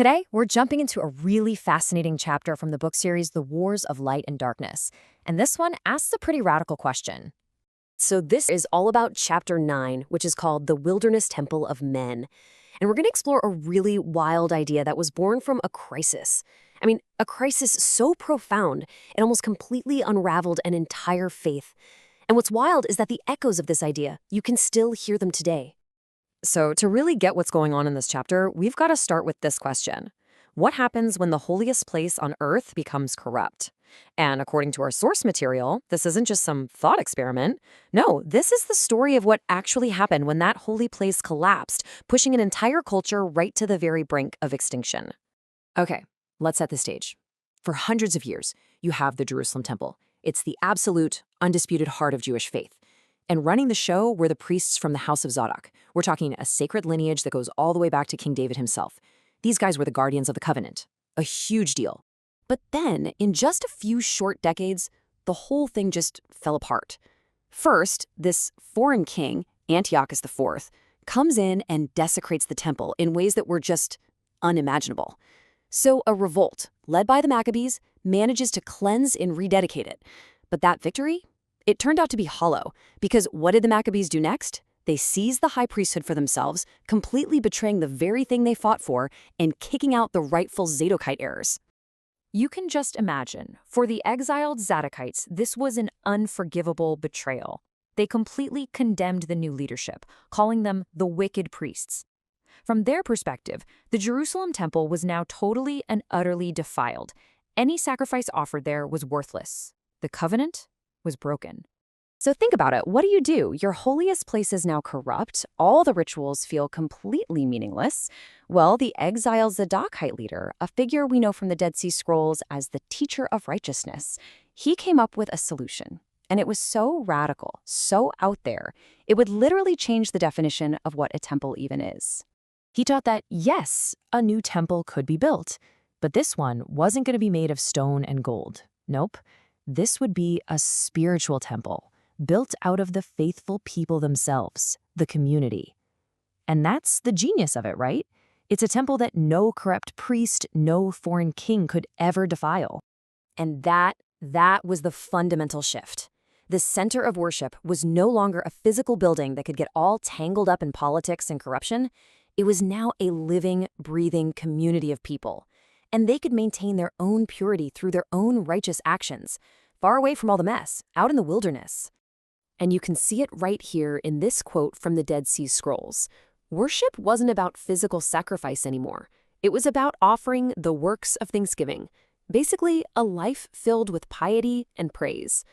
Today, we're jumping into a really fascinating chapter from the book series The Wars of Light and Darkness. And this one asks a pretty radical question. So this is all about Chapter 9, which is called The Wilderness Temple of Men. And we're going to explore a really wild idea that was born from a crisis. A crisis so profound, it almost completely unraveled an entire faith. And what's wild is that the echoes of this idea, you can still hear them today. So to really get what's going on in this chapter, we've got to start with this question. What happens when the holiest place on earth becomes corrupt? And according to our source material, this isn't just some thought experiment. No, this is the story of what actually happened when that holy place collapsed, pushing an entire culture right to the very brink of extinction. Okay, let's set the stage. For hundreds of years, you have the Jerusalem temple. It's the absolute, undisputed heart of Jewish faith. And running the show were the priests from the house of Zadok. We're talking a sacred lineage that goes all the way back to King David himself. These guys were the guardians of the covenant. A huge deal. But then, in just a few short decades, the whole thing just fell apart. First, this foreign king, Antiochus IV, comes in and desecrates the temple in ways that were just unimaginable. So a revolt, led by the Maccabees, manages to cleanse and rededicate it. But that victory? It turned out to be hollow, because what did the Maccabees do next? They seized the high priesthood for themselves, completely betraying the very thing they fought for and kicking out the rightful Zadokite heirs. You can just imagine, for the exiled Zadokites, this was an unforgivable betrayal. They completely condemned the new leadership, calling them the wicked priests. From their perspective, the Jerusalem temple was now totally and utterly defiled. Any sacrifice offered there was worthless. The covenant was broken. So think about it. What do? Your holiest place is now corrupt. All the rituals feel completely meaningless. Well, the exiled Zadokite leader, a figure we know from the Dead Sea Scrolls as the teacher of righteousness, he came up with a solution. And it was so radical, so out there, it would literally change the definition of what a temple even is. He taught that, yes, a new temple could be built, but this one wasn't going to be made of stone and gold. Nope. This would be a spiritual temple, built out of the faithful people themselves, the community. And that's the genius of it, right? It's a temple that no corrupt priest, no foreign king could ever defile. And that was the fundamental shift. The center of worship was no longer a physical building that could get all tangled up in politics and corruption. It was now a living, breathing community of people. And they could maintain their own purity through their own righteous actions, far away from all the mess, out in the wilderness. And you can see it right here in this quote from the Dead Sea Scrolls. Worship wasn't about physical sacrifice anymore. It was about offering the works of thanksgiving, basically a life filled with piety and praise.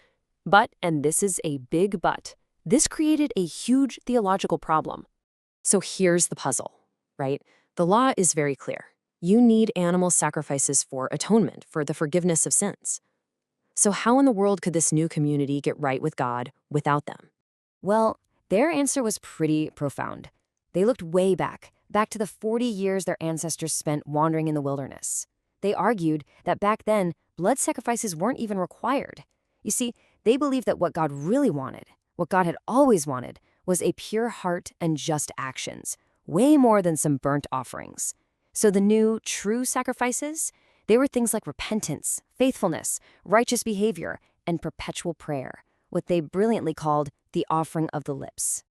But, and this is a big but, this created a huge theological problem. So here's the puzzle, right? The law is very clear. You need animal sacrifices for atonement, for the forgiveness of sins. So how in the world could this new community get right with God without them? Well, their answer was pretty profound. They looked way back to the 40 years their ancestors spent wandering in the wilderness. They argued that back then, blood sacrifices weren't even required. You see, they believed that what God really wanted, what God had always wanted, was a pure heart and just actions, way more than some burnt offerings. So the new, true sacrifices, they were things like repentance, faithfulness, righteous behavior, and perpetual prayer, what they brilliantly called the offering of the lips.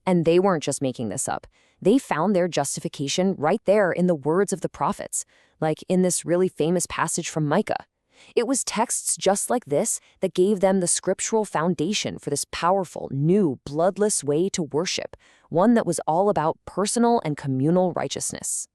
And they weren't just making this up. They found their justification right there in the words of the prophets, like in this really famous passage from Micah. It was texts just like this that gave them the scriptural foundation for this powerful, new, bloodless way to worship, one that was all about personal and communal righteousness.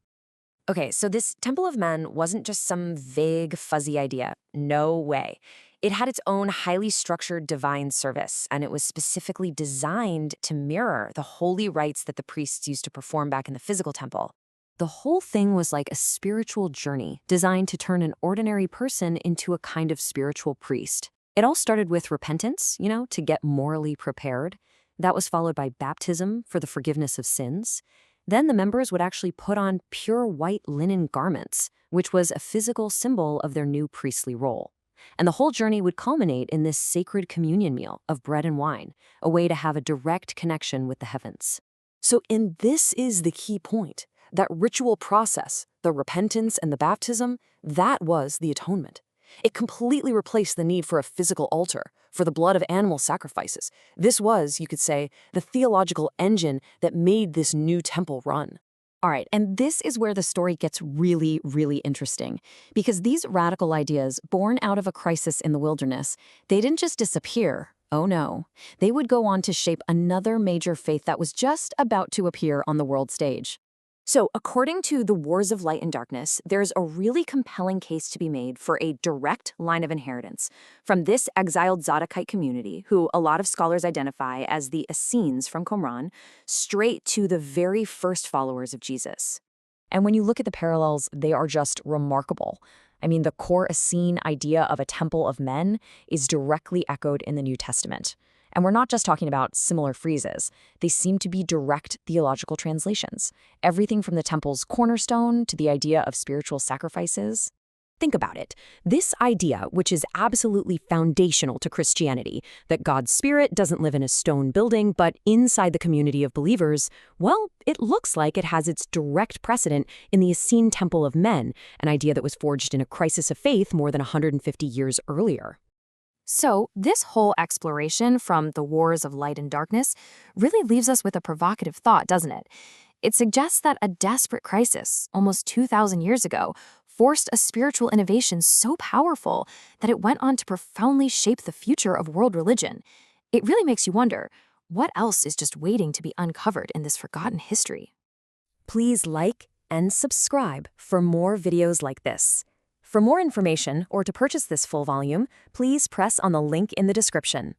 Okay, so this Temple of Men wasn't just some vague, fuzzy idea. No way. It had its own highly structured divine service, and it was specifically designed to mirror the holy rites that the priests used to perform back in the physical temple. The whole thing was like a spiritual journey designed to turn an ordinary person into a kind of spiritual priest. It all started with repentance, to get morally prepared. That was followed by baptism for the forgiveness of sins. Then the members would actually put on pure white linen garments, which was a physical symbol of their new priestly role. And the whole journey would culminate in this sacred communion meal of bread and wine, a way to have a direct connection with the heavens. So, and this is the key point. That ritual process, the repentance and the baptism, that was the atonement. It completely replaced the need for a physical altar, for the blood of animal sacrifices. This was, you could say, the theological engine that made this new temple run. All right, and this is where the story gets really, really interesting, because these radical ideas, born out of a crisis in the wilderness, they didn't just disappear. Oh no, they would go on to shape another major faith that was just about to appear on the world stage. So, according to the Wars of Light and Darkness, there's a really compelling case to be made for a direct line of inheritance from this exiled Zadokite community, who a lot of scholars identify as the Essenes from Qumran, straight to the very first followers of Jesus. And when you look at the parallels, they are just remarkable. I mean, the core Essene idea of a temple of men is directly echoed in the New Testament. And we're not just talking about similar phrases. They seem to be direct theological translations. Everything from the temple's cornerstone to the idea of spiritual sacrifices. Think about it. This idea, which is absolutely foundational to Christianity, that God's Spirit doesn't live in a stone building, but inside the community of believers, well, it looks like it has its direct precedent in the Essene Temple of Men, an idea that was forged in a crisis of faith more than 150 years earlier. So, this whole exploration from the Wars of Light and Darkness really leaves us with a provocative thought, doesn't it? It suggests that a desperate crisis, almost 2,000 years ago, forced a spiritual innovation so powerful that it went on to profoundly shape the future of world religion. It really makes you wonder, what else is just waiting to be uncovered in this forgotten history? Please like and subscribe for more videos like this. For more information or to purchase this full volume, please press on the link in the description.